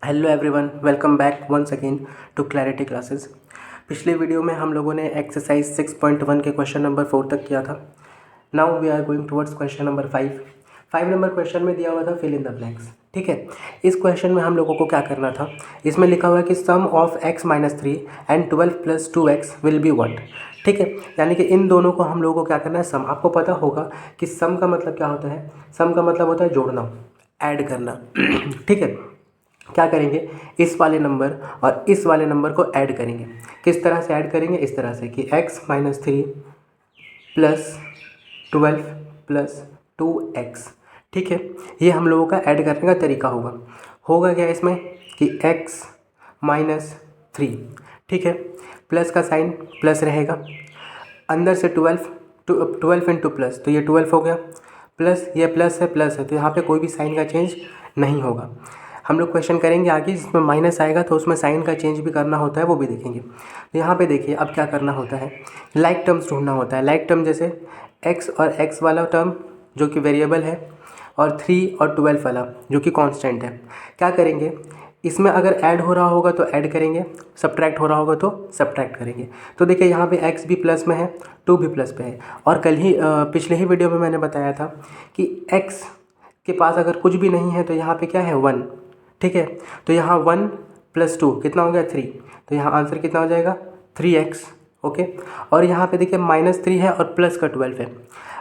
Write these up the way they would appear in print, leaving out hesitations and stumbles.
Hello everyone, welcome back once again to Clarity Classes. पिछले video में हम लोगों ने एक्सरसाइज 6.1 के क्वेश्चन नंबर 4 तक किया था। Now we are going towards question number 5। 5 number question में दिया हुआ था फिल इन द ब्लैंक्स। ठीक है, इस क्वेश्चन में हम लोगों को क्या करना था, इसमें लिखा हुआ है कि sum of x-3 and 12 + 2x will be what. ठीक है, यानी कि इन दोनों को हम लोगों को क्या करना है, सम। आपको पता होगा कि सम का मतलब क्या होता है। सम का मतलब होता है जोड़ना, ऐड करना। ठीक है, क्या करेंगे, इस वाले नंबर और इस वाले नंबर को ऐड करेंगे। किस तरह से ऐड करेंगे, इस तरह से कि x-3 + 12 + 2x। ठीक है, ये हम लोगों का ऐड करने का तरीका होगा क्या इसमें कि x-3। ठीक है, प्लस का साइन प्लस रहेगा, अंदर से 12 इंटू प्लस, तो ये 12 हो गया, प्लस ये प्लस है तो यहाँ पे कोई भी साइन का चेंज नहीं होगा। हम लोग क्वेश्चन करेंगे आगे, जिसमें माइनस आएगा तो उसमें साइन का चेंज भी करना होता है, वो भी देखेंगे। तो यहाँ पे देखिए अब क्या करना होता है, लाइक टर्म्स ढूंढना होता है। लाइक टर्म जैसे x और x वाला टर्म जो कि वेरिएबल है, और 3 और 12 वाला जो कि कांस्टेंट है। क्या करेंगे, इसमें अगर ऐड हो रहा होगा तो ऐड करेंगे, सब्ट्रैक्ट हो रहा होगा तो सब्ट्रैक्ट करेंगे। तो देखिए यहाँ पे x भी प्लस में है, 2 भी प्लस पे है। और पिछले ही वीडियो में मैंने बताया था कि x के पास अगर कुछ भी नहीं है तो यहाँ पे क्या है, 1। ठीक है, तो यहाँ 1 + 2 कितना हो गया, 3। तो यहाँ आंसर कितना हो जाएगा, 3x। ओके, और यहाँ पे देखिए -3 है और प्लस का 12 है।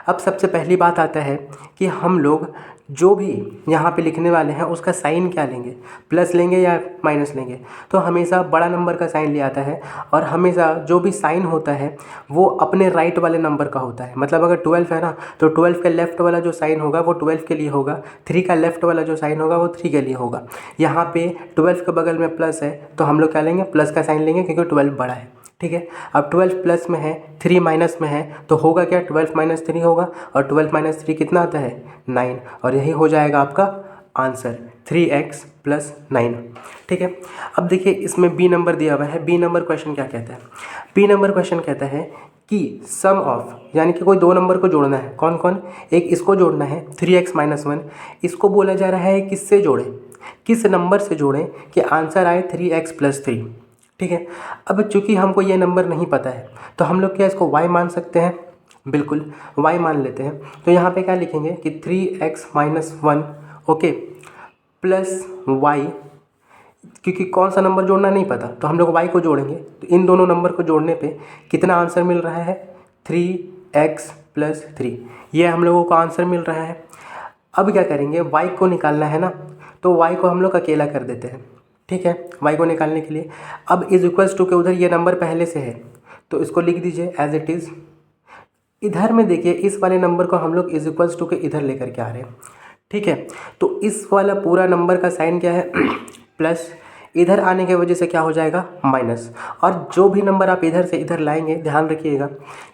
अब सबसे पहली बात आता है कि हम लोग जो भी यहाँ पे लिखने वाले हैं उसका साइन क्या लेंगे, प्लस लेंगे या माइनस लेंगे। तो हमेशा बड़ा नंबर का साइन ले आता है, और हमेशा जो भी साइन होता है वो अपने राइट वाले नंबर का होता है। मतलब अगर 12 है ना, तो 12 का लेफ्ट वाला जो साइन होगा वो 12 के लिए होगा, 3 का लेफ्ट वाला जो साइन होगा वो 3 के लिए होगा। यहाँ पे 12 के बगल में प्लस है तो हम लोग क्या लेंगे, प्लस का साइन लेंगे, क्योंकि 12 बड़ा है। ठीक है, अब 12 प्लस में है, 3 माइनस में है, तो होगा क्या, 12 - 3 होगा, और 12 - 3 कितना आता है, 9। और यही हो जाएगा आपका आंसर, 3x + 9। ठीक है, अब देखिए इसमें बी नंबर दिया हुआ है। बी नंबर क्वेश्चन क्या कहता है, बी नंबर क्वेश्चन कहता है कि सम ऑफ, यानी कि कोई दो नंबर को जोड़ना है। कौन कौन, एक इसको जोड़ना है 3x - 1। इसको बोला जा रहा है किससे जोड़ें, किस नंबर से जोड़ें कि आंसर आए 3x + 3। ठीक है, अब चूंकि हमको ये नंबर नहीं पता है तो हम लोग क्या इसको y मान सकते हैं, बिल्कुल y मान लेते हैं। तो यहाँ पे क्या लिखेंगे कि 3x - 1, ओके, प्लस y, क्योंकि कौन सा नंबर जोड़ना नहीं पता तो हम लोग y को जोड़ेंगे। तो इन दोनों नंबर को जोड़ने पे कितना आंसर मिल रहा है, 3x + 3, ये हम लोगों को आंसर मिल रहा है। अब क्या करेंगे, y को निकालना है ना, तो y को हम लोग अकेला कर देते हैं। ठीक है, y को निकालने के लिए अब = के उधर ये नंबर पहले से है तो इसको लिख दीजिए एज इट इज़। इधर में देखिए इस वाले नंबर को हम लोग = के इधर लेकर के आ रहे हैं। ठीक है, तो इस वाला पूरा नंबर का साइन क्या है, प्लस, इधर आने की वजह से क्या हो जाएगा, माइनस। और जो भी नंबर आप इधर से इधर लाएंगे, ध्यान रखिएगा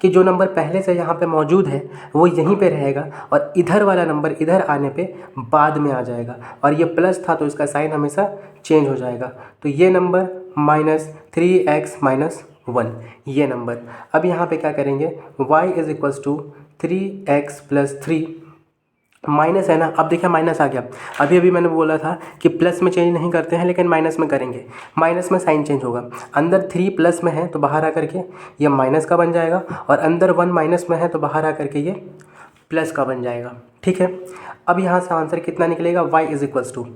कि जो नंबर पहले से यहाँ पे मौजूद है वो यहीं पे रहेगा, और इधर वाला नंबर इधर आने पे बाद में आ जाएगा। और ये प्लस था तो इसका साइन हमेशा चेंज हो जाएगा। तो ये नंबर -3x - 1, ये नंबर। अब यहाँ पे क्या करेंगे, y = 3x + 3, माइनस है ना। अब देखिए माइनस आ गया, अभी अभी मैंने बोला था कि प्लस में चेंज नहीं करते हैं लेकिन माइनस में करेंगे। माइनस में साइन चेंज होगा, अंदर 3 प्लस में है तो बाहर आकर के ये माइनस का बन जाएगा, और अंदर 1 माइनस में है तो बाहर आकर के ये प्लस का बन जाएगा। ठीक है, अब यहाँ से आंसर कितना निकलेगा, y =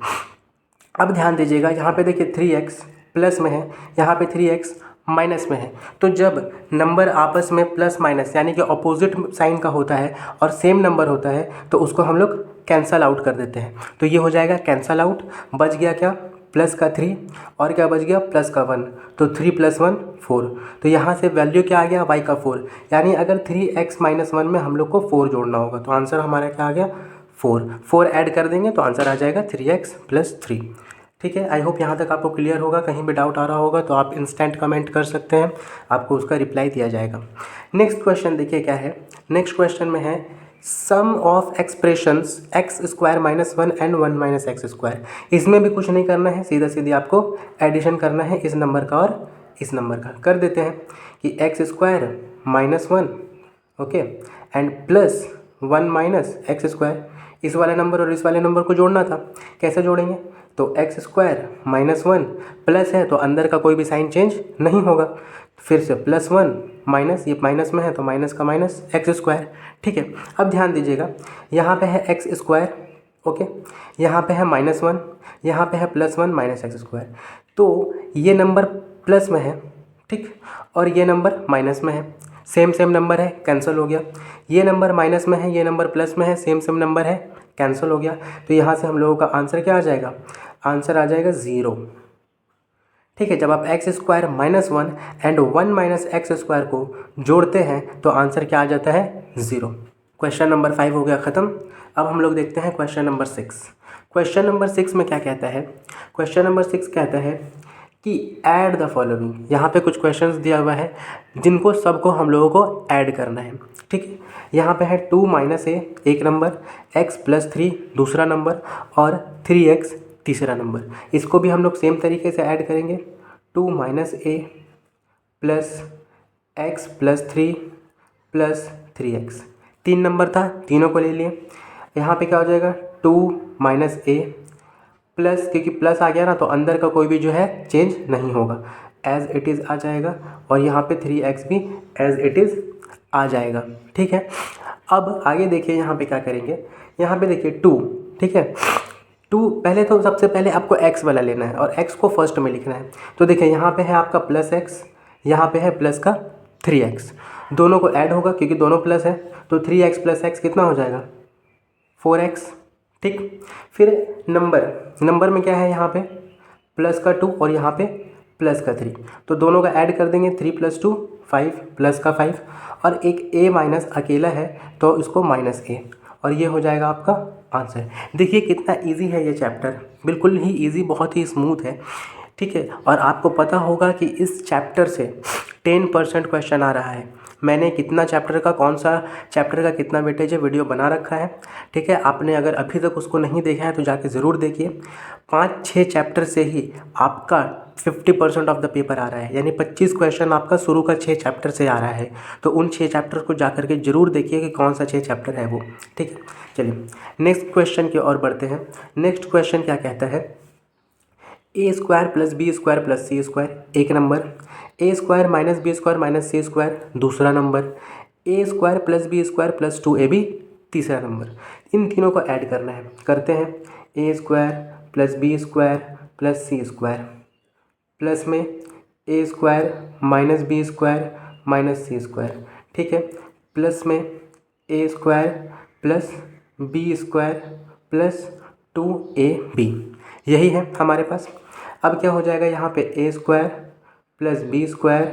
अब ध्यान दीजिएगा यहाँ पे देखिए 3x प्लस में है, यहाँ पे 3x माइनस में है। तो जब नंबर आपस में प्लस माइनस यानी कि अपोजिट साइन का होता है और सेम नंबर होता है तो उसको हम लोग कैंसल आउट कर देते हैं। तो ये हो जाएगा कैंसल आउट, बच गया क्या, प्लस का 3, और क्या बच गया, प्लस का 1। तो 3 + 1 4। तो यहाँ से वैल्यू क्या आ गया, y का 4। यानी अगर 3x - 1 में हम लोग को 4 जोड़ना होगा तो आंसर हमारा क्या आ गया, 4 ऐड कर देंगे तो आंसर आ जाएगा 3x + 3। ठीक है, आई होप यहाँ तक आपको क्लियर होगा। कहीं भी डाउट आ रहा होगा तो आप इंस्टेंट कमेंट कर सकते हैं, आपको उसका रिप्लाई दिया जाएगा। नेक्स्ट क्वेश्चन देखिए क्या है, नेक्स्ट क्वेश्चन में है सम of expressions x² - 1 and 1 - x²। इसमें भी कुछ नहीं करना है, सीधा सीधी आपको एडिशन करना है इस नंबर का और इस नंबर का। कर देते हैं कि x² - 1, okay, and plus 1 - x²। इस वाले नंबर और इस वाले नंबर को जोड़ना था, कैसे जोड़ेंगे, तो x square minus one plus है तो अंदर का कोई भी साइन चेंज नहीं होगा। फिर से प्लस वन माइनस, ये माइनस में है तो माइनस का माइनस एक्स स्क्वायर। ठीक है, अब ध्यान दीजिएगा, यहाँ पे है एक्स स्क्वायर, ओके, यहाँ पे है माइनस वन, यहाँ पे है plus one minus x square. तो ये नंबर प्लस में है, ठीक, और ये नंबर माइनस में है, सेम सेम नंबर है, कैंसिल हो गया। ये नंबर माइनस में है, ये नंबर प्लस में है, सेम सेम नंबर है, कैंसिल हो गया। तो यहाँ से हम लोगों का आंसर क्या आ जाएगा? आंसर आ जाएगा 0। ठीक है, जब आप x square minus one and one minus x square को जोड़ते हैं तो आंसर क्या आ जाता है? 0। क्वेश्चन नंबर 5 हो गया ख़त्म। अब हम लोग देखते हैं क्वेश्चन नंबर 6। क्वेश्चन नंबर 6 में क्या कहता है? क्वेश्चन नंबर 6 कहता है कि ऐड द फॉलोइंग। यहाँ पे कुछ क्वेश्चंस दिया हुआ है जिनको सबको हम लोगों को ऐड करना है। ठीक है, यहाँ पे है 2 माइनस ए एक नंबर, x प्लस 3 दूसरा नंबर और 3x तीसरा नंबर। इसको भी हम लोग सेम तरीके से ऐड करेंगे। 2 minus a plus x plus 3 plus 3x, 3 number था, तीनों को ले लिए। यहाँ पे क्या हो जाएगा? 2 माइनस ए प्लस, क्योंकि प्लस आ गया ना तो अंदर का कोई भी जो है चेंज नहीं होगा, एज इट इज़ आ जाएगा। और यहाँ पे 3x भी एज इट इज़ आ जाएगा। ठीक है, अब आगे देखिए यहाँ पे क्या करेंगे। यहाँ पे देखिए 2, ठीक है, 2 पहले तो सबसे पहले आपको x वाला लेना है और x को फर्स्ट में लिखना है। तो देखिए यहाँ पे है आपका प्लस x, यहाँ पे है प्लस का 3x, दोनों को ऐड होगा क्योंकि दोनों प्लस है। तो 3x प्लस x कितना हो जाएगा? 4x। ठीक, फिर नंबर में क्या है? यहाँ पे प्लस का 2 और यहाँ पे प्लस का 3, तो दोनों का ऐड कर देंगे। 3 प्लस 2 5 प्लस का 5 और एक a माइनस अकेला है तो इसको माइनस a, और ये हो जाएगा आपका आंसर। देखिए कितना इजी है ये चैप्टर, बिल्कुल ही इजी, बहुत ही स्मूथ है। ठीक है, और आपको पता होगा कि इस चैप्टर से 10% क्वेश्चन आ रहा है। मैंने कितना चैप्टर का, कौन सा चैप्टर का कितना वेटेज है, वीडियो बना रखा है। ठीक है, आपने अगर अभी तक उसको नहीं देखा है तो जाके ज़रूर देखिए। 5-6 चैप्टर से ही आपका 50% ऑफ द पेपर आ रहा है, यानी 25 क्वेश्चन आपका शुरू का 6 चैप्टर से आ रहा है। तो उन 6 चैप्टर को जा करके ज़रूर देखिए कि कौन सा 6 चैप्टर है वो। ठीक है, चलिए नेक्स्ट क्वेश्चन की ओर बढ़ते हैं। नेक्स्ट क्वेश्चन क्या कहता है? A square plus B square plus c square एक number, a square minus B square minus c square दूसरा number, a square plus B square plus 2ab तीसरा नंबर। इन तीनों को ऐड करना है, करते हैं। A square plus B square plus c square plus में a square minus B square minus c square, ठीक है, प्लस में a square plus B square plus 2ab, यही है हमारे पास। अब क्या हो जाएगा? यहाँ पे a square plus B square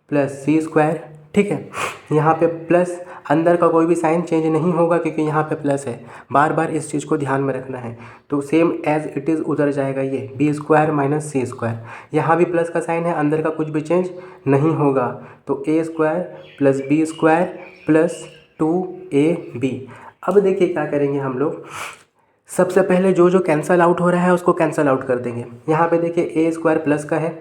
plus c square, ठीक है, यहाँ पे प्लस, अंदर का कोई भी साइन चेंज नहीं होगा क्योंकि यहाँ पे प्लस है, बार बार इस चीज़ को ध्यान में रखना है। तो सेम एज इट इज़ उधर जाएगा ये B square minus c square, यहाँ भी प्लस का साइन है, अंदर का कुछ भी चेंज नहीं होगा। तो a square plus B square plus 2ab। अब देखिए क्या करेंगे हम लोग, सबसे पहले जो जो कैंसल आउट हो रहा है उसको कैंसल आउट कर देंगे। यहाँ पे देखिए ए स्क्वायर प्लस का है,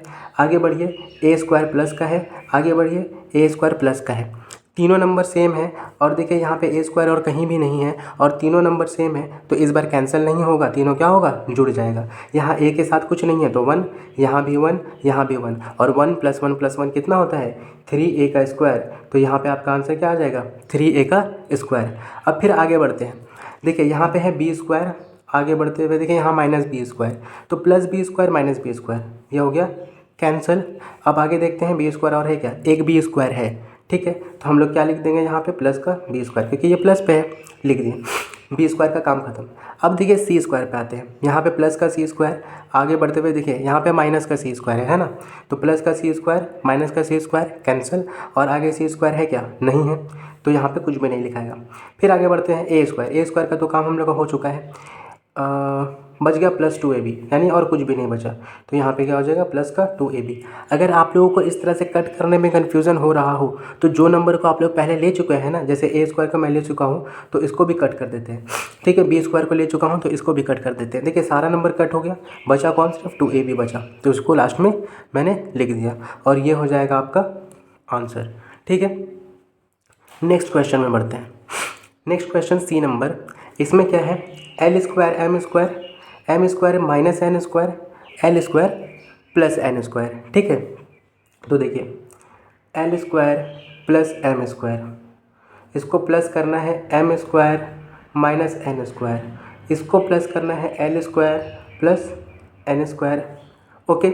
आगे बढ़िए, ए स्क्वायर प्लस का है, आगे बढ़िए, ए स्क्वायर प्लस का है, तीनों नंबर सेम है। और देखिए यहाँ पे ए स्क्वायर और कहीं भी नहीं है और तीनों नंबर सेम है, तो इस बार कैंसिल नहीं होगा, तीनों क्या होगा? जुड़ जाएगा। यहाँ ए के साथ कुछ नहीं है तो 1, यहाँ भी 1, यहाँ भी 1, और 1 + 1 + 1 कितना होता है? 3a का स्क्वायर। तो यहाँ पे आपका आंसर क्या आ जाएगा? 3a का स्क्वायर। अब फिर आगे बढ़ते हैं, देखिए यहाँ पे है बी स्क्वायर, आगे बढ़ते हुए देखिए यहाँ माइनस बी स्क्वायर, तो plus B square minus B square, ये हो गया कैंसिल। अब आगे देखते हैं बी स्क्वायर और है क्या? एक बी स्क्वायर है, ठीक है, तो हम लोग क्या लिख देंगे यहाँ पे? प्लस का बी स्क्वायर, क्योंकि ये प्लस पे है, लिख दिए, बी स्क्वायर का काम खत्म। अब देखिए सी स्क्वायर पे आते हैं, यहाँ पे प्लस का सी स्क्वायर, आगे बढ़ते हुए देखिए यहाँ पे माइनस का सी स्क्वायर है ना, तो प्लस का सी स्क्वायर माइनस का सी स्क्वायर कैंसिल, और आगे सी स्क्वायर है क्या? नहीं है, तो यहाँ पे कुछ भी नहीं लिखाएगा। फिर आगे बढ़ते हैं ए स्क्वायर का तो काम हम लोग का हो चुका है, बच गया प्लस 2ab, यानी और कुछ भी नहीं बचा, तो यहाँ पे क्या हो जाएगा? प्लस का 2ab। अगर आप लोगों को इस तरह से कट करने में कन्फ्यूज़न हो रहा हो तो जो नंबर को आप लोग पहले ले चुके हैं ना, जैसे ए स्क्वायर को मैं ले चुका हूँ तो इसको भी कट कर देते हैं, ठीक है, बी स्क्वायर को ले चुका हूँ तो इसको भी कट कर देते हैं। देखिए सारा नंबर कट हो गया, बचा कौन? सिर्फ 2ab बचा, तो उसको लास्ट में मैंने लिख दिया और ये हो जाएगा आपका आंसर। ठीक है, नेक्स्ट क्वेश्चन में बढ़ते हैं। नेक्स्ट क्वेश्चन सी नंबर, इसमें क्या है? L square M square M square minus N square, L square plus N square, ठीक है। तो देखिए L square plus M square, इसको प्लस करना है M square minus N square, इसको प्लस करना है L square plus N square. Okay,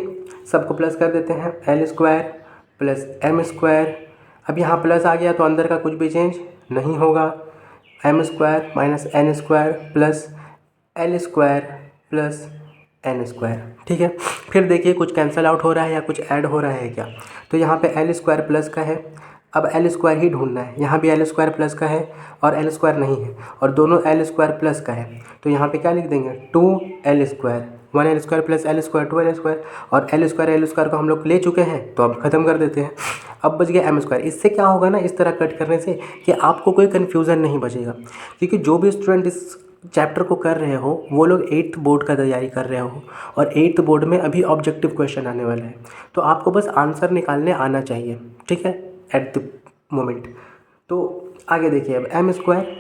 सबको प्लस कर देते हैं, L square plus M square. अब यहाँ प्लस आ गया तो अंदर का कुछ भी चेंज नहीं होगा, M square minus N square plus L square plus N square, ठीक है। फिर देखिए कुछ कैंसिल आउट हो रहा है या कुछ ऐड हो रहा है क्या। तो यहाँ पे एल स्क्वायर प्लस का है, अब एल स्क्वायर ही ढूंढना है। यहाँ भी एल स्क्वायर प्लस का है और एल स्क्वायर नहीं है, और दोनों एल स्क्वायर प्लस का है। तो यहाँ पे क्या लिख देंगे, 2 L square, 1 L square plus L square 2 L square, और एल स्क्वायर को हम लोग ले चुके हैं तो अब ख़त्म कर देते हैं। अब बच गया एम स्क्वायर। इससे क्या होगा ना, इस तरह कट करने से कि आपको कोई कन्फ्यूज़न नहीं बचेगा, क्योंकि जो भी स्टूडेंट इस चैप्टर को कर रहे हो वो लोग 8th बोर्ड का तैयारी कर रहे हो, और 8th बोर्ड में अभी ऑब्जेक्टिव क्वेश्चन आने वाला है। तो आपको बस आंसर निकालने आना चाहिए, ठीक है, एट द मोमेंट। तो आगे देखिए, अब एम स्क्वायर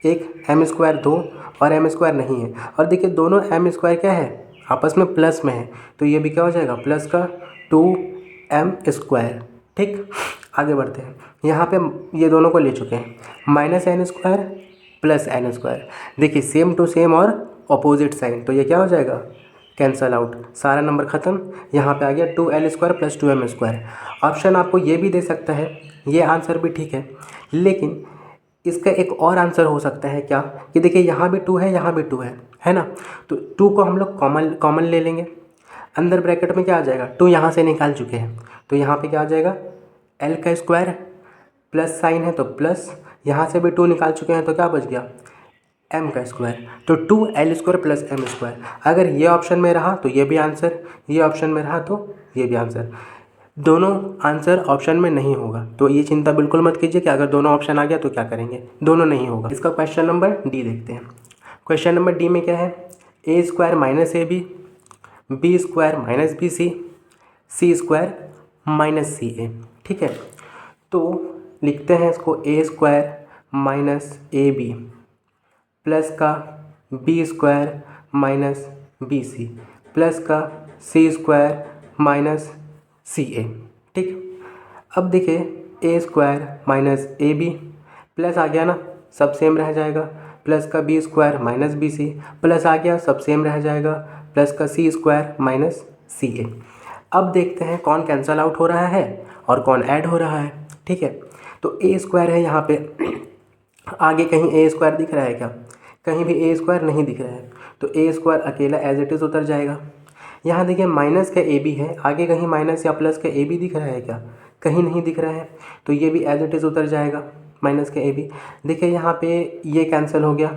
1, एम स्क्वायर 2 और एम स्क्वायर नहीं है, और देखिए दोनों एम स्क्वायर क्या है, आपस में प्लस में है, तो ये भी क्या हो जाएगा, प्लस का 2m स्क्वायर, ठीक। आगे बढ़ते हैं, यहाँ पे ये दोनों को ले चुके हैं, minus N square plus N square. देखिए सेम टू सेम और अपोजिट साइन, तो ये क्या हो जाएगा, कैंसल आउट, सारा नंबर ख़त्म। यहाँ पे आ गया 2l square plus 2m square. Option आपको ये भी दे सकता है, ये आंसर भी ठीक है, लेकिन इसका एक और आंसर हो सकता है क्या, कि देखिए यहाँ भी 2 है, यहाँ भी 2 है ना। तो 2 को हम लोग कॉमन ले लेंगे, अंदर ब्रैकेट में क्या आ जाएगा, 2 यहाँ से निकाल चुके हैं, तो यहाँ पे क्या आ जाएगा, l का स्क्वायर प्लस साइन है तो प्लस, यहाँ से भी 2 निकाल चुके हैं तो क्या बच गया, m का स्क्वायर, तो 2l square plus m square. अगर ये ऑप्शन में रहा तो ये भी आंसर, ये ऑप्शन में रहा तो ये भी आंसर, दोनों आंसर ऑप्शन में नहीं होगा। तो ये चिंता बिल्कुल मत कीजिए कि अगर दोनों ऑप्शन आ गया तो क्या करेंगे, दोनों नहीं होगा। इसका क्वेश्चन नंबर डी देखते हैं। क्वेश्चन नंबर डी में क्या है, a square minus a b square minus b c square minus c a, ठीक है। तो लिखते हैं इसको, a square minus a b plus का b square minus b c plus का c square minus c a, ठीक। अब देखिए a square minus a b plus आ गया ना, सब सेम रह जाएगा, प्लस का b square minus b c plus आ गया, सब सेम रह जाएगा, प्लस का सी स्क्वायर माइनस सी ए। अब देखते हैं कौन कैंसल आउट हो रहा है और कौन ऐड हो रहा है, ठीक है। तो ए स्क्वायर है यहाँ पे, आगे कहीं ए स्क्वायर दिख रहा है क्या, कहीं भी ए स्क्वायर नहीं दिख रहा है, तो ए स्क्वायर अकेला एज इट इज़ उतर जाएगा। यहाँ देखिए माइनस का ए बी है, आगे कहीं माइनस या प्लस का ए बी दिख रहा है क्या, कहीं नहीं दिख रहा है, तो ये भी एज इट इज़ उतर जाएगा, माइनस का ए बी। देखिए यहाँ पे ये कैंसिल हो गया,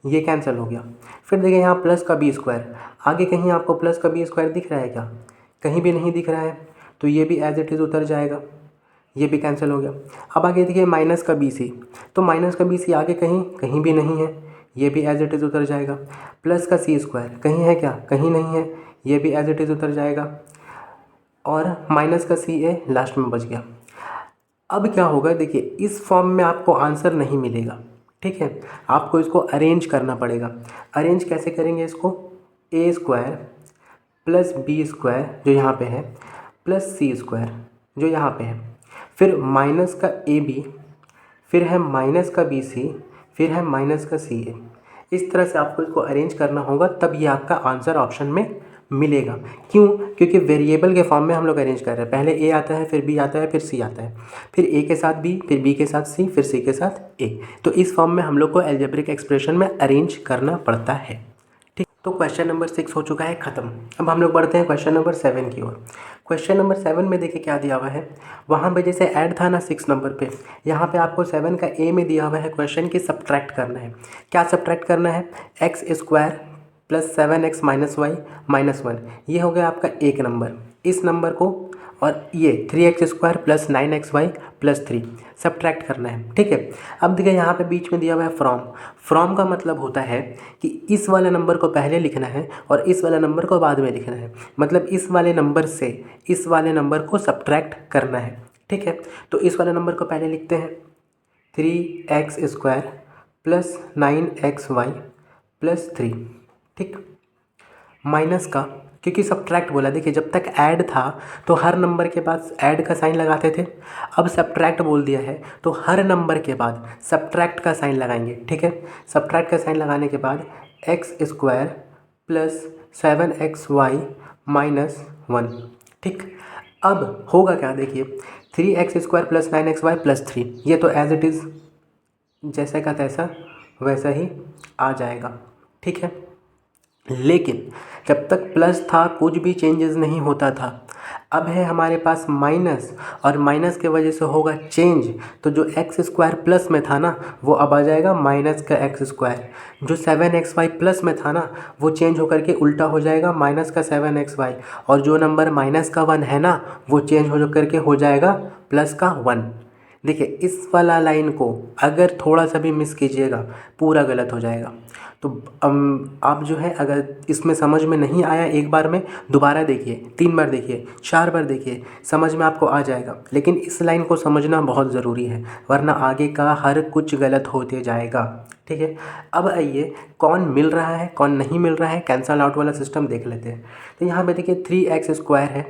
ये कैंसिल हो गया। फिर देखिए यहाँ प्लस का बी स्क्वायर, आगे कहीं आपको प्लस का बी स्क्वायर दिख रहा है क्या, कहीं भी नहीं दिख रहा है, तो ये भी एज इट इज़ उतर जाएगा, ये भी कैंसिल हो गया। अब आगे देखिए माइनस का बी सी, तो माइनस का बी सी आगे कहीं भी नहीं है, ये भी एज इट इज़ उतर जाएगा। प्लस का सी स्क्वायर कहीं है क्या, कहीं नहीं है, ये भी एज इट इज़ उतर जाएगा, और माइनस का सी ए लास्ट में बच गया। अब क्या होगा, देखिए इस फॉर्म में आपको आंसर नहीं मिलेगा, ठीक है, आपको इसको अरेंज करना पड़ेगा। अरेंज कैसे करेंगे इसको, a square plus B square जो यहाँ पे है प्लस सी स्क्वायर जो यहाँ पे है, फिर माइनस का ए बी, फिर है माइनस का बी सी, फिर है माइनस का सी ए। इस तरह से आपको इसको अरेंज करना होगा, तब ये आपका आंसर ऑप्शन में मिलेगा। क्यों, क्योंकि वेरिएबल के फॉर्म में हम लोग अरेंज कर रहे हैं, पहले ए आता है, फिर बी आता है, फिर सी आता है, फिर ए के साथ बी, फिर बी के साथ सी, फिर सी के साथ ए। तो इस फॉर्म में हम लोग को अलजेब्रिक एक्सप्रेशन में अरेंज करना पड़ता है, ठीक। तो क्वेश्चन नंबर 6 हो चुका है ख़त्म। अब हम लोग बढ़ते हैं क्वेश्चन नंबर 7 की ओर। क्वेश्चन नंबर 7 में देखिए क्या दिया हुआ है, वहाँ पे जैसे ऐड था ना 6 नंबर पे, यहाँ पे आपको 7 का ए में दिया हुआ है क्वेश्चन की सब्ट्रैक्ट करना है। क्या सब्ट्रैक्ट करना है, X square plus 7x minus Y minus 1, ये हो गया आपका एक नंबर। इस नंबर को और ये 3x square plus 9xy plus 3 subtract करना है, ठीक है। अब देखिए यहाँ पे बीच में दिया हुआ है फ्रॉम। फ्रॉम का मतलब होता है कि इस वाले नंबर को पहले लिखना है और इस वाले नंबर को बाद में लिखना है, मतलब इस वाले नंबर से इस वाले नंबर को सब्ट्रैक्ट करना है, ठीक है। तो इस वाले नंबर को पहले लिखते हैं, 3x square plus 9xy plus 3, ठीक। माइनस का, क्योंकि सब्ट्रैक्ट बोला, देखिए जब तक ऐड था तो हर नंबर के बाद ऐड का साइन लगाते थे, अब सब्ट्रैक्ट बोल दिया है तो हर नंबर के बाद सब्ट्रैक्ट का साइन लगाएंगे। ठीक है, सब्ट्रैक्ट का साइन लगाने के बाद x square plus 7xy minus 1। ठीक, अब होगा क्या, देखिए 3x² प्लस 9xy प्लस 3, ये तो एज इट इज़ जैसा का तैसा वैसा ही आ जाएगा। ठीक है, लेकिन जब तक प्लस था कुछ भी चेंजेस नहीं होता था। अब है हमारे पास माइनस, और माइनस के वजह से होगा चेंज, तो जो एक्स स्क्वायर प्लस में था ना वो अब आ जाएगा माइनस का एक्स स्क्वायर। जो 7xy प्लस में था ना वो चेंज होकर के उल्टा हो जाएगा माइनस का 7xy, और जो नंबर माइनस का 1 है ना वो चेंज हो करके हो जाएगा प्लस का 1। देखिए इस वाला लाइन को अगर थोड़ा सा भी मिस कीजिएगा पूरा गलत हो जाएगा। तो आप जो है अगर इसमें समझ में नहीं आया एक बार में दोबारा देखिए, 3 बार देखिए, 4 बार देखिए, समझ में आपको आ जाएगा। लेकिन इस लाइन को समझना बहुत ज़रूरी है वरना आगे का हर कुछ गलत होते जाएगा। ठीक है, अब आइए कौन मिल रहा है कौन नहीं मिल रहा है, कैंसल आउट वाला सिस्टम देख लेते हैं। तो यहाँ पे देखिए 3x² है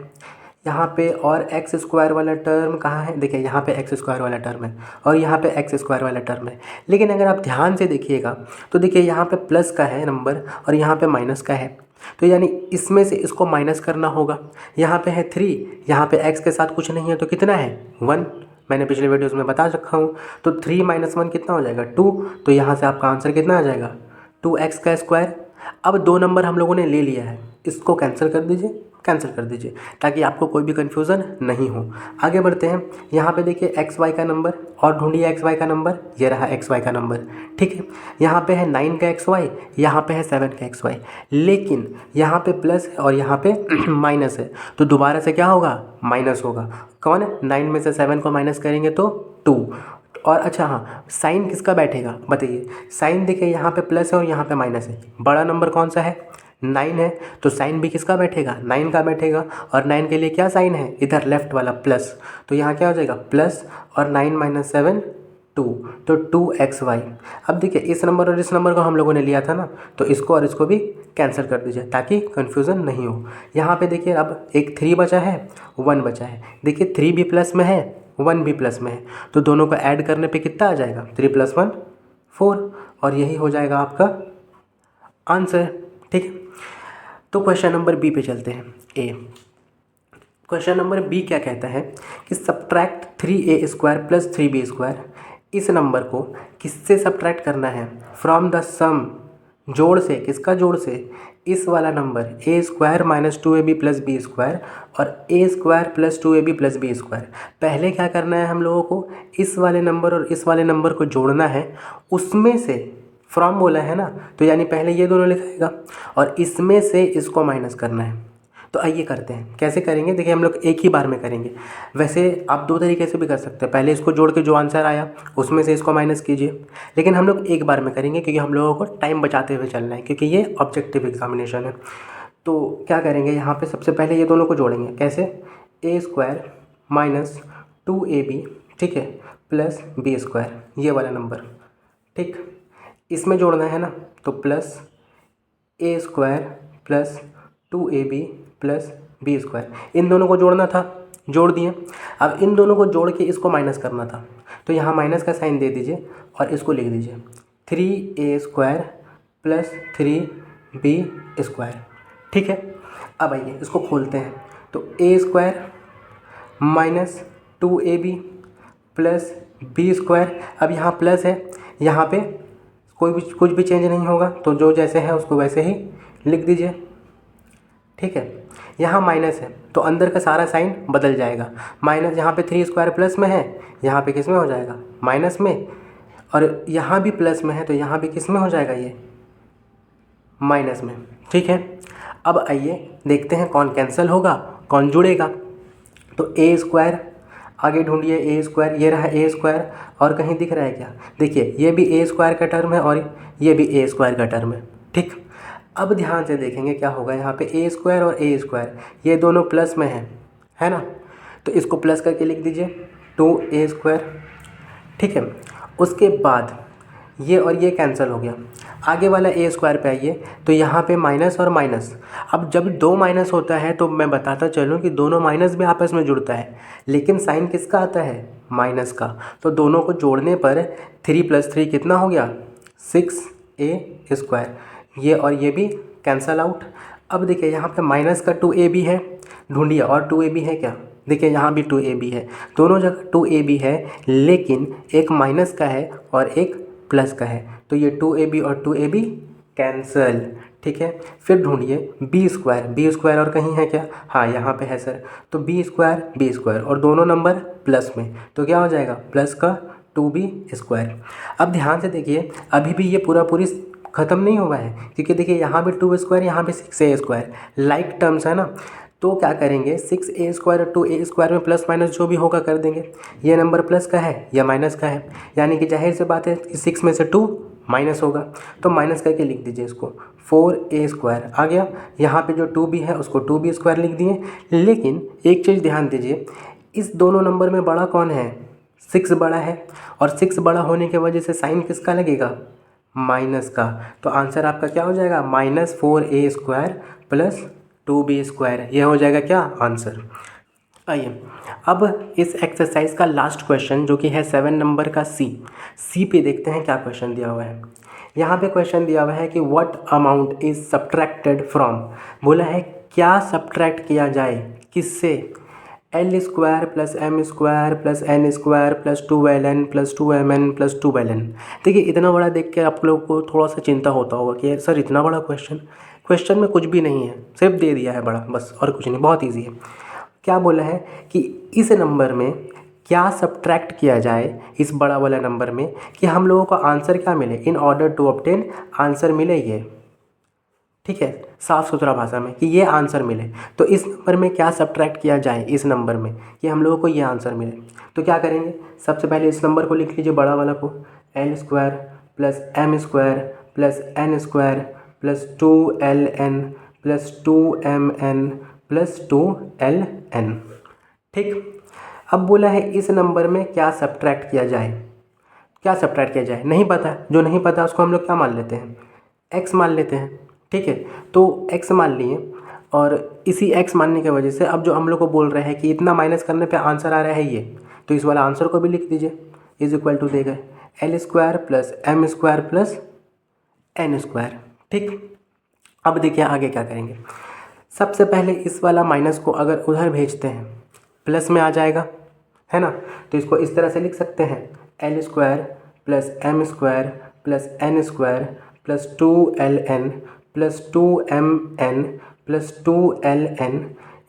यहाँ पे, और एक्स स्क्वायर वाला टर्म कहाँ है, देखिए यहाँ पे एक्स स्क्वायर वाला टर्म है और यहाँ पे एक्स स्क्वायर वाला टर्म है। लेकिन अगर आप ध्यान से देखिएगा तो देखिए यहाँ पे प्लस का है नंबर और यहाँ पे माइनस का है, तो यानी इसमें से इसको माइनस करना होगा। यहाँ पे है 3, यहाँ पे एक्स के साथ कुछ नहीं है तो कितना है 1, मैंने पिछले वीडियोज़ में बता रखा हूँ। तो 3 - 1 कितना हो जाएगा 2, तो यहाँ से आपका आंसर कितना आ जाएगा 2x का स्क्वायर। अब 2 नंबर हम लोगों ने ले लिया है, इसको कैंसिल कर दीजिए, कैंसिल कर दीजिए ताकि आपको कोई भी कन्फ्यूज़न नहीं हो। आगे बढ़ते हैं, यहाँ पे देखिए xy का नंबर और ढूंढिए xy का नंबर, ये रहा xy का नंबर। ठीक है, यहाँ पे है 9 का xy, यहाँ पे है 7 का xy, लेकिन यहाँ पे प्लस है और यहाँ पे माइनस है, तो दोबारा से क्या होगा माइनस होगा। कौन 9 में से 7 को माइनस करेंगे तो 2। और अच्छा हाँ, साइन किसका बैठेगा बताइए, साइन देखिए यहाँ पे प्लस है और यहाँ पे माइनस है, बड़ा नंबर कौन सा है 9 है, तो साइन भी किसका बैठेगा 9 का बैठेगा, और 9 के लिए क्या साइन है इधर लेफ्ट वाला प्लस, तो यहाँ क्या हो जाएगा प्लस और 9 - 7 2, तो 2xy। अब देखिए इस नंबर और इस नंबर को हम लोगों ने लिया था ना, तो इसको और इसको भी कैंसिल कर दीजिए ताकि कन्फ्यूज़न नहीं हो। यहाँ पे देखिए अब एक 3 बचा है 1 बचा है, देखिए 3 भी प्लस में है 1 भी प्लस में है, तो दोनों को ऐड करने पे कितना आ जाएगा 3 + 1 4, और यही हो जाएगा आपका आंसर। ठीक है, तो क्वेश्चन नंबर बी पे चलते हैं। ए क्वेश्चन नंबर बी क्या कहता है कि सब्ट्रैक्ट 3a² + 3b², इस नंबर को किससे सब्ट्रैक्ट करना है फ्रॉम द सम, जोड़ से, किसका जोड़ से, इस वाला नंबर a² - 2ab + b² और a² + 2ab + b²। पहले क्या करना है हम लोगों को, इस वाले नंबर और इस वाले नंबर को जोड़ना है, उसमें से फ्रॉम बोला है ना, तो यानी पहले ये दोनों लिखाएगा और इसमें से इसको माइनस करना है। तो आइए करते हैं, कैसे करेंगे देखिए, हम लोग एक ही बार में करेंगे। वैसे आप 2 तरीके से भी कर सकते हैं, पहले इसको जोड़ के जो आंसर आया उसमें से इसको माइनस कीजिए, लेकिन हम लोग एक बार में करेंगे क्योंकि हम लोगों को टाइम बचाते हुए चलना है, क्योंकि ये ऑब्जेक्टिव एग्जामिनेशन है। तो क्या करेंगे, यहाँ पे सबसे पहले ये दोनों को जोड़ेंगे, कैसे, a² - 2ab, ठीक है, प्लस b², ये वाला नंबर, ठीक, इसमें जोड़ना है ना, तो प्लस a² + 2ab + b², इन दोनों को जोड़ना था, जोड़ दिए। अब इन दोनों को जोड़ के इसको माइनस करना था, तो यहाँ माइनस का साइन दे दीजिए और इसको लिख दीजिए 3a² + 3b²। ठीक है, अब आइए इसको खोलते हैं, तो a² - 2ab + b², अब यहाँ प्लस है, यहाँ पे कुछ भी चेंज नहीं होगा, तो जो जैसे है उसको वैसे ही लिख दीजिए। ठीक है, यहाँ माइनस है तो अंदर का सारा साइन बदल जाएगा, माइनस यहाँ पे 3² प्लस में है, यहाँ पे किस में हो जाएगा माइनस में, और यहाँ भी प्लस में है तो यहाँ भी किस में हो जाएगा ये माइनस में। ठीक है, अब आइए देखते हैं कौन कैंसिल होगा कौन जुड़ेगा। तो a², आगे ढूंढिए a², ये रहा a², और कहीं दिख रहा है क्या, देखिए ये भी a² का टर्म है और ये भी a² का टर्म है। ठीक, अब ध्यान से देखेंगे क्या होगा, यहाँ पे a² और a² ये दोनों प्लस में है ना, तो इसको प्लस करके लिख दीजिए 2a²। ठीक है, उसके बाद ये और ये कैंसिल हो गया, आगे वाला ए स्क्वायर पे आइए, तो यहाँ पे माइनस और माइनस। अब जब दो माइनस होता है तो मैं बताता चलूँ कि दोनों माइनस भी आपस में जुड़ता है, लेकिन साइन किसका आता है, माइनस का। तो दोनों को जोड़ने पर 3 + 3 कितना हो गया, 6a²। ये और ये भी कैंसल आउट। अब देखिए यहाँ पे माइनस का 2a भी है, ढूंढिए, और 2a भी है क्या, देखिए यहाँ भी 2a भी है, दोनों जगह 2a भी है, लेकिन एक माइनस का है और एक प्लस का है, तो ये 2ab और 2ab कैंसल। ठीक है, फिर ढूंढिए b² और कहीं है क्या, हाँ यहाँ पे है सर, तो b² और दोनों नंबर प्लस में, तो क्या हो जाएगा, प्लस का 2b²। अब ध्यान से देखिए, अभी भी ये पूरी ख़त्म नहीं हुआ है, क्योंकि देखिए यहाँ भी 2 स्क्वायर, यहाँ भी 6a², लाइक टर्म्स है ना। तो क्या करेंगे, 6a² और 2a² में प्लस माइनस जो भी होगा कर देंगे। ये नंबर प्लस का है या माइनस का है, यानी कि जाहिर सी बात है कि 6 में से 2 माइनस होगा, तो माइनस करके लिख दीजिए इसको, 4a² आ गया। यहाँ पे जो 2b है उसको 2b² लिख दिए। लेकिन एक चीज़ ध्यान दीजिए, इस दोनों नंबर में बड़ा कौन है, 6 बड़ा है, और 6 बड़ा होने की वजह से साइन किसका लगेगा, माइनस का। तो आंसर आपका क्या हो जाएगा, -4a² + 2b²। यह हो जाएगा क्या आंसर। आइए अब इस एक्सरसाइज का लास्ट क्वेश्चन जो कि है 7 नंबर का सी पे देखते हैं क्या क्वेश्चन दिया हुआ है। यहाँ पे क्वेश्चन दिया हुआ है कि what amount is subtracted from, बोला है क्या सब्ट्रैक्ट किया जाए, किससे, l² + m² + n² + 2ln + 2mn + 2ln। देखिए इतना बड़ा देख के आप लोग को थोड़ा सा चिंता होता होगा कि सर इतना बड़ा क्वेश्चन में कुछ भी नहीं है, सिर्फ दे दिया है बड़ा, बस और कुछ नहीं, बहुत ईजी है। क्या बोला है कि इस नंबर में क्या सब्ट्रैक्ट किया जाए, इस बड़ा वाला नंबर में, कि हम लोगों को आंसर क्या मिले, in order to obtain answer मिले ये। ठीक है, साफ़ सुथरा भाषा में कि ये आंसर मिले, तो इस नंबर में क्या सब्ट्रैक्ट किया जाए इस नंबर में कि हम लोगों को ये आंसर मिले। तो क्या करेंगे, सबसे पहले इस नंबर को लिख लीजिए, बड़ा वाला को, l² + m² + n² + 2ln + 2mn + 2ln। ठीक, अब बोला है इस नंबर में क्या सब्ट्रैक्ट किया जाए, क्या सब्ट्रैक्ट किया जाए, नहीं पता, जो नहीं पता उसको हम लोग क्या मान लेते हैं, x मान लेते हैं। ठीक है, तो x मान लिए, और इसी x मानने की वजह से अब जो हम लोग को बोल रहे हैं कि इतना माइनस करने पे आंसर आ रहा है ये, तो इस वाला आंसर को भी लिख दीजिए, = देगा l² + m² + n²। ठीक, अब देखिए आगे क्या करेंगे। सबसे पहले इस वाला माइनस को अगर उधर भेजते हैं प्लस में आ जाएगा, है ना, तो इसको इस तरह से लिख सकते हैं, l² + m² + n² + 2ln + 2mn + 2ln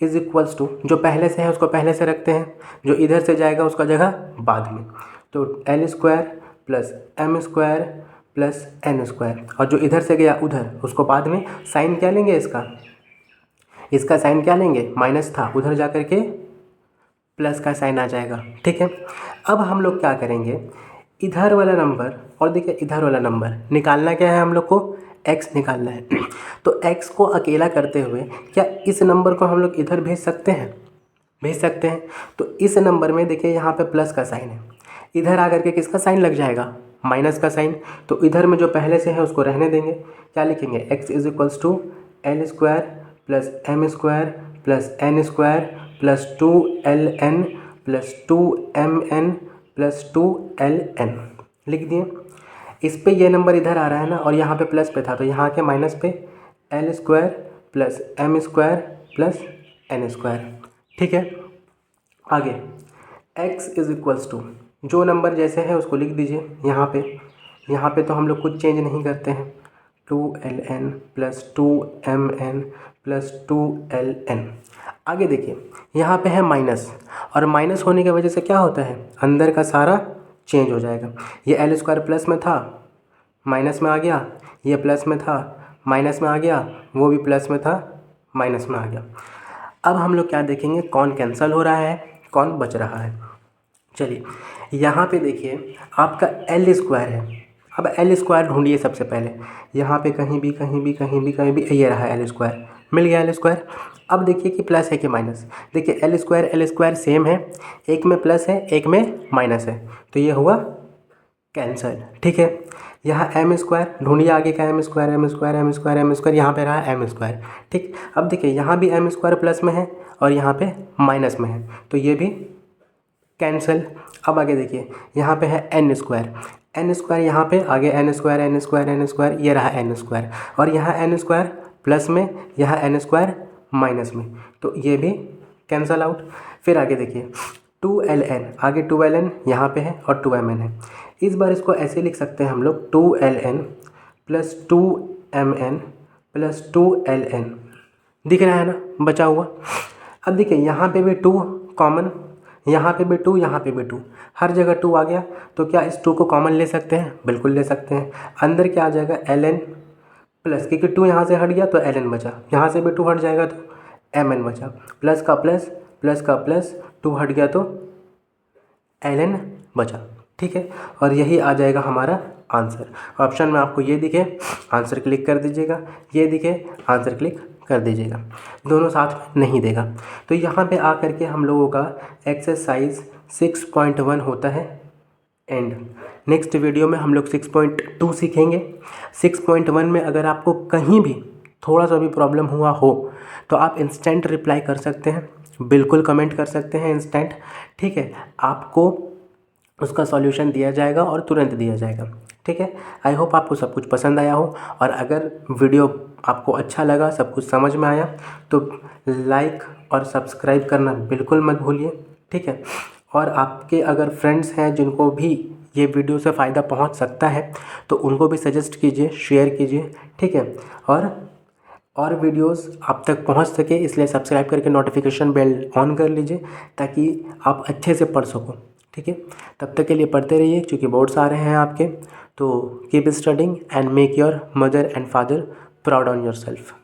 = जो पहले से है उसको पहले से रखते हैं, जो इधर से जाएगा उसका जगह बाद में, तो l² + m² + n², और जो इधर से गया उधर उसको बाद में। साइन क्या लेंगे इसका साइन क्या लेंगे, माइनस था, उधर जा कर के प्लस का साइन आ जाएगा। ठीक है, अब हम लोग क्या करेंगे, इधर वाला नंबर और देखिए इधर वाला नंबर निकालना क्या है हम लोग को, x निकालना है। तो x को अकेला करते हुए क्या इस नंबर को हम लोग इधर भेज सकते हैं, तो इस नंबर में देखिए यहाँ पे प्लस का साइन है, इधर आकर के किसका साइन लग जाएगा, माइनस का साइन। तो इधर में जो पहले से है उसको रहने देंगे, क्या लिखेंगे, x = l² + m² + n² + 2ln + 2mn + 2ln लिख दिए। इस पे ये नंबर इधर आ रहा है ना, और यहाँ पे प्लस पे था, तो यहाँ के माइनस पे l² + m² + n²। ठीक है, आगे x = जो नंबर जैसे है उसको लिख दीजिए यहाँ पे तो हम लोग कुछ चेंज नहीं करते हैं, 2ln + 2mn + 2ln। आगे देखिए यहाँ पे है माइनस, और माइनस होने की वजह से क्या होता है, अंदर का सारा चेंज हो जाएगा। ये l² प्लस में था, माइनस में आ गया, ये प्लस में था, माइनस में आ गया, वो भी प्लस में था, माइनस में आ गया। अब हम लोग क्या देखेंगे, कौन कैंसिल हो रहा है, कौन बच रहा है। चलिए यहाँ पे देखिए आपका l² है, अब l² ढूंढिए सबसे पहले, यहाँ पे कहीं भी ये रहा l², मिल गया l²। अब देखिए कि प्लस है कि माइनस, देखिए l² सेम है, एक में प्लस है एक में माइनस है, तो ये हुआ कैंसिल। ठीक है, यहाँ एम स्क्वायर ढूंढिए, आगे का M square M square M square M square, यहाँ पे रहा एम स्क्वायर। ठीक, अब देखिए यहाँ भी एम स्क्वायर प्लस में है और यहाँ पे माइनस में है, तो ये भी कैंसिल। अब आगे देखिए यहाँ पे है एन स्क्वायर यहाँ पे आगे N square N square N square, ये रहा एन स्क्वायर, और यहाँ एन स्क्वायर प्लस में, यहाँ एन स्क्वायर माइनस में, तो ये भी कैंसल आउट। फिर आगे देखिए 2ln, आगे 2ln यहाँ पे है और 2mn है। इस बार इसको ऐसे लिख सकते हैं हम लोग 2ln plus 2mn plus 2ln, दिख रहा है ना बचा हुआ। अब देखिए यहाँ पे भी 2 कॉमन, यहाँ पे भी 2, यहाँ पे भी 2, हर जगह 2 आ गया, तो क्या इस 2 को कॉमन ले सकते हैं? बिल्कुल ले सकते हैं। अंदर क्या आ जाएगा ln प्लस, क्योंकि 2 यहाँ से हट गया तो ln बचा, यहाँ से भी 2 हट जाएगा तो mn बचा, प्लस का प्लस प्लस का प्लस 2 हट गया तो ln बचा। ठीक है, और यही आ जाएगा हमारा आंसर। ऑप्शन में आपको ये दिखे आंसर क्लिक कर दीजिएगा, ये दिखे आंसर क्लिक कर दीजिएगा, दोनों साथ में नहीं देगा। तो यहाँ पे आकर के हम लोगों का एक्सरसाइज 6.1 होता है एंड। नेक्स्ट वीडियो में हम लोग 6.2 सीखेंगे। 6.1 में अगर आपको कहीं भी थोड़ा सा भी प्रॉब्लम हुआ हो तो आप इंस्टेंट रिप्लाई कर सकते हैं, बिल्कुल कमेंट कर सकते हैं इंस्टेंट। ठीक है, आपको उसका सॉल्यूशन दिया जाएगा और तुरंत दिया जाएगा। ठीक है, आई होप आपको सब कुछ पसंद आया हो, और अगर वीडियो आपको अच्छा लगा, सब कुछ समझ में आया, तो लाइक और सब्सक्राइब करना बिल्कुल मत भूलिए। ठीक है, और आपके अगर फ्रेंड्स हैं जिनको भी ये वीडियो से फ़ायदा पहुंच सकता है तो उनको भी सजेस्ट कीजिए, शेयर कीजिए। ठीक है, और वीडियोस आप तक पहुंच सके इसलिए सब्सक्राइब करके नोटिफिकेशन बेल ऑन कर लीजिए ताकि आप अच्छे से पढ़ सको। ठीक है, तब तक के लिए पढ़ते रहिए क्योंकि बोर्ड्स आ रहे हैं आपके। तो keep studying and make your mother and father proud on your self.